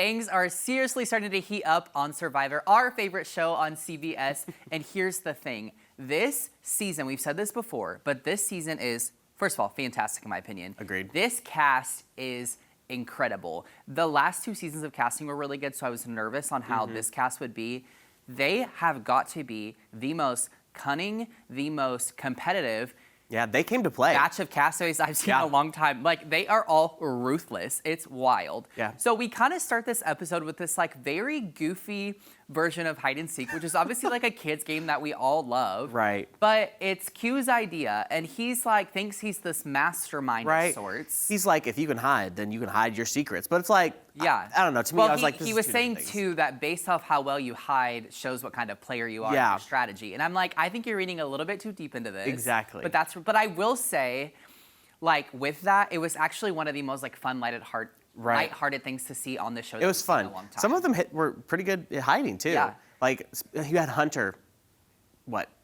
things are seriously starting to heat up on Survivor, our favorite show on CBS. And here's the thing. This season, we've said this before, but this season is, first of all, fantastic in my opinion. Agreed. This cast is incredible. The last 2 seasons of casting were really good, so I was nervous on how this cast would be. They have got to be the most cunning, the most competitive Yeah, they came to play. batch of castaways I've seen in a long time. Like, they are all ruthless. It's wild. Yeah. So we kind of start this episode with this, like, very goofy version of hide and seek, which is obviously like a kid's game that we all love. Right. But it's Q's idea, and he's like, thinks he's this mastermind Right. of sorts. He's like, if you can hide, then you can hide your secrets. But it's like, Yeah. I don't know. To me, Well, I was like, this he is was two saying, different things. too, that based off how well you hide shows what kind of player you are in Yeah. your strategy. And I'm like, I think you're reading a little bit too deep into this. Exactly. But I will say, like, with that, it was actually one of the most, like, fun, lighthearted things to see on the show. It was fun. In a long time. Some of them were pretty good at hiding, too. Yeah. Like, you had Hunter,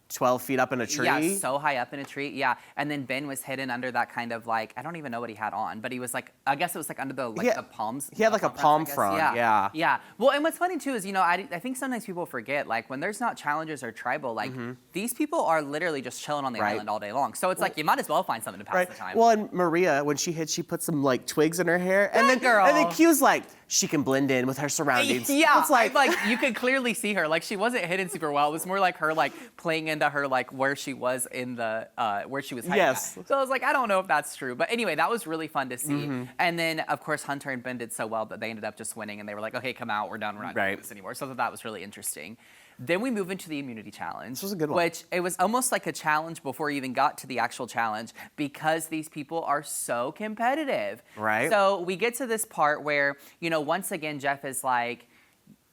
12 feet up in a tree? Yeah, so high up in a tree. Yeah, and then Ben was hidden under that kind of like, I don't even know what he had on, but he was like, I guess it was like under the the palms. He had like a palm frond. Yeah. Yeah. Well, and what's funny too is, I think sometimes people forget, like when there's not challenges or tribal, like these people are literally just chilling on the island all day long. So it's like you might as well find something to pass the time. Well, and Maria, when she hits, she puts some like twigs in her hair, and then girl. and then Q's like, she can blend in with her surroundings. Yeah, it's like you could clearly see her. Like she wasn't hidden super well. It was more like her like playing into her like where she was in the where she was hiding. Yes. At. So I was like, I don't know if that's true, but anyway, that was really fun to see. And then of course Hunter and Ben did so well that they ended up just winning, and they were like, okay, come out, we're done, we're not doing this anymore. So that was really interesting. Then we move into the immunity challenge. This was a good one. Which it was almost like a challenge before you even got to the actual challenge because these people are so competitive. Right. So we get to this part where, once again, Jeff is like,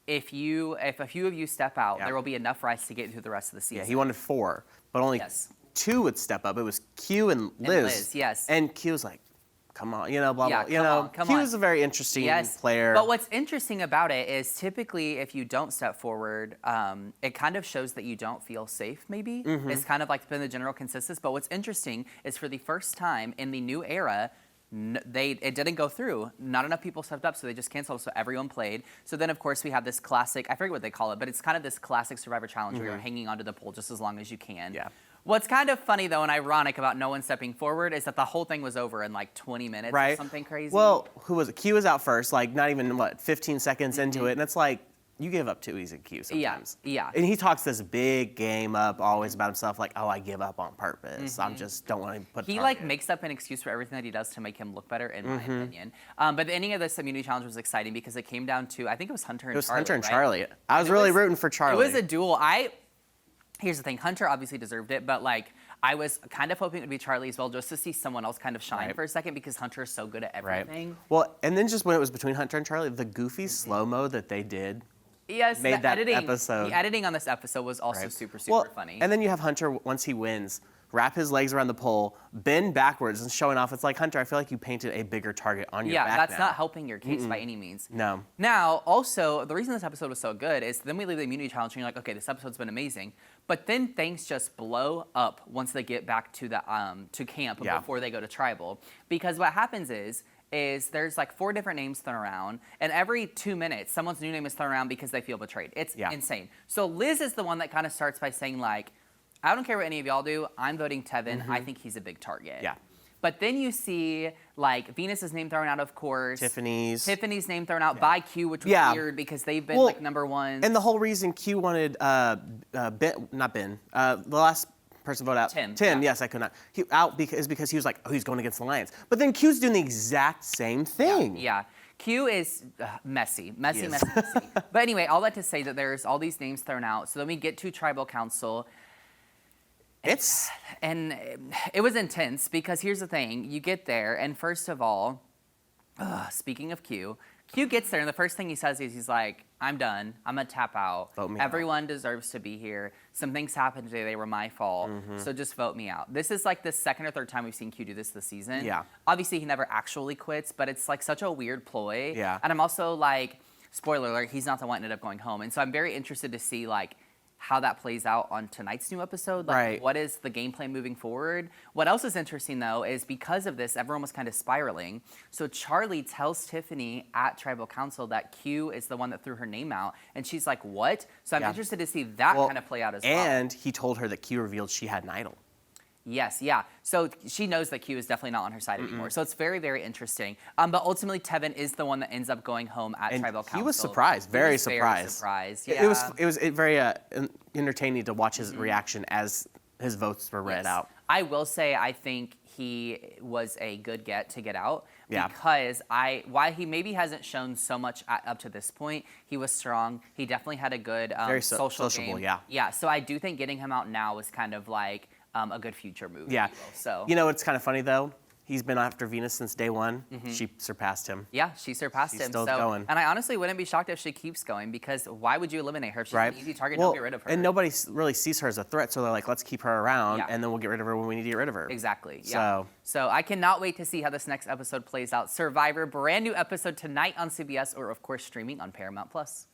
if a few of you step out, there will be enough for us to get through the rest of the season. Yeah, he wanted 4, but only 2 would step up. It was Q and Liz. Yes. And Q was like, come on, blah, blah. Come Q on. was a very interesting player. But what's interesting about it is typically if you don't step forward, it kind of shows that you don't feel safe, maybe. It's kind of like been the general consensus. But what's interesting is for the first time in the new era, it didn't go through. Not enough people stepped up, so they just canceled, so everyone played. So then, of course, we have this classic, I forget what they call it, but it's kind of this classic Survivor challenge where you're hanging onto the pole just as long as you can. Yeah. What's kind of funny, though, and ironic about no one stepping forward is that the whole thing was over in like 20 minutes or something crazy. Well, who was it? Q was out first, like not even, 15 seconds into it, and it's like, you give up too easy, Q, sometimes. Yeah. And he talks this big game up always about himself, like, oh, I give up on purpose. I just don't want to put He, like, makes up an excuse for everything that he does to make him look better, in my opinion. But the ending of this immunity challenge was exciting because it came down to, I think it was Hunter and Charlie. It was Hunter and right? Charlie. I was really rooting for Charlie. It was a duel. Here's the thing. Hunter obviously deserved it, but, like, I was kind of hoping it would be Charlie as well, just to see someone else kind of shine for a second because Hunter is so good at everything. Right. Well, and then just when it was between Hunter and Charlie, the goofy slow-mo that they did made that episode. The editing on this episode was also super funny. And then you have Hunter, once he wins, wrap his legs around the pole, bend backwards and showing off. It's like, Hunter, I feel like you painted a bigger target on your back Yeah, that's now. not helping your case by any means. No. Now, also, the reason this episode was so good is then we leave the immunity challenge and you're like, okay, this episode's been amazing. But then things just blow up once they get back to the to camp before they go to tribal. Because what happens is there's like 4 different names thrown around, and every 2 minutes, someone's new name is thrown around because they feel betrayed. It's insane. So Liz is the one that kind of starts by saying, like, I don't care what any of y'all do, I'm voting Tevin. I think he's a big target. Yeah. But then you see, like, Venus's name thrown out, of course. Tiffany's name thrown out by Q, which was weird because they've been, like, number one. And the whole reason Q wanted Ben, not Ben, the last person vote out. Tim. Yes, I could not. He out because he was like, oh, he's going against the Lions. But then Q's doing the exact same thing. Yeah. Q is messy. But anyway, all that to say that there's all these names thrown out. So then we get to Tribal Council. And it was intense because here's the thing. You get there, and first of all, speaking of Q gets there, and the first thing he says is he's like, I'm done. I'm going to tap out. Vote me Everyone deserves to be here. Some things happened today. They were my fault. So just vote me out. This is like the second or third time we've seen Q do this season. Yeah. Obviously, he never actually quits, but it's like such a weird ploy. Yeah. And I'm also like, spoiler alert, he's not the one that ended up going home. And so I'm very interested to see, like, how that plays out on tonight's new episode. Like, Right. what is the game plan moving forward? What else is interesting, though, is because of this, everyone was kind of spiraling. So Charlie tells Tiffany at Tribal Council that Q is the one that threw her name out. And she's like, what? So I'm interested to see that kind of play out as well. And he told her that Q revealed she had an idol. Yes, yeah. So she knows that Q is definitely not on her side anymore. So it's very, very interesting. But ultimately, Tevin is the one that ends up going home at Tribal Council. He was surprised, very surprised. Very surprised. Yeah. It was very entertaining to watch his reaction as his votes were read out. I will say I think he was a good get to get out. Yeah. Because while he maybe hasn't shown so much up to this point, he was strong. He definitely had a good very sociable game. Yeah. Yeah. So I do think getting him out now was kind of like a good future move. Yeah. So it's kind of funny though. He's been after Venus since day one. She surpassed him. Yeah, she surpassed him. Still going. And I honestly wouldn't be shocked if she keeps going because why would you eliminate her? If she's an easy target, don't get rid of her. And nobody really sees her as a threat, so they're like, let's keep her around, Yeah. and then we'll get rid of her when we need to get rid of her. Exactly. Yeah. So I cannot wait to see how this next episode plays out. Survivor, brand new episode tonight on CBS, or of course streaming on Paramount Plus.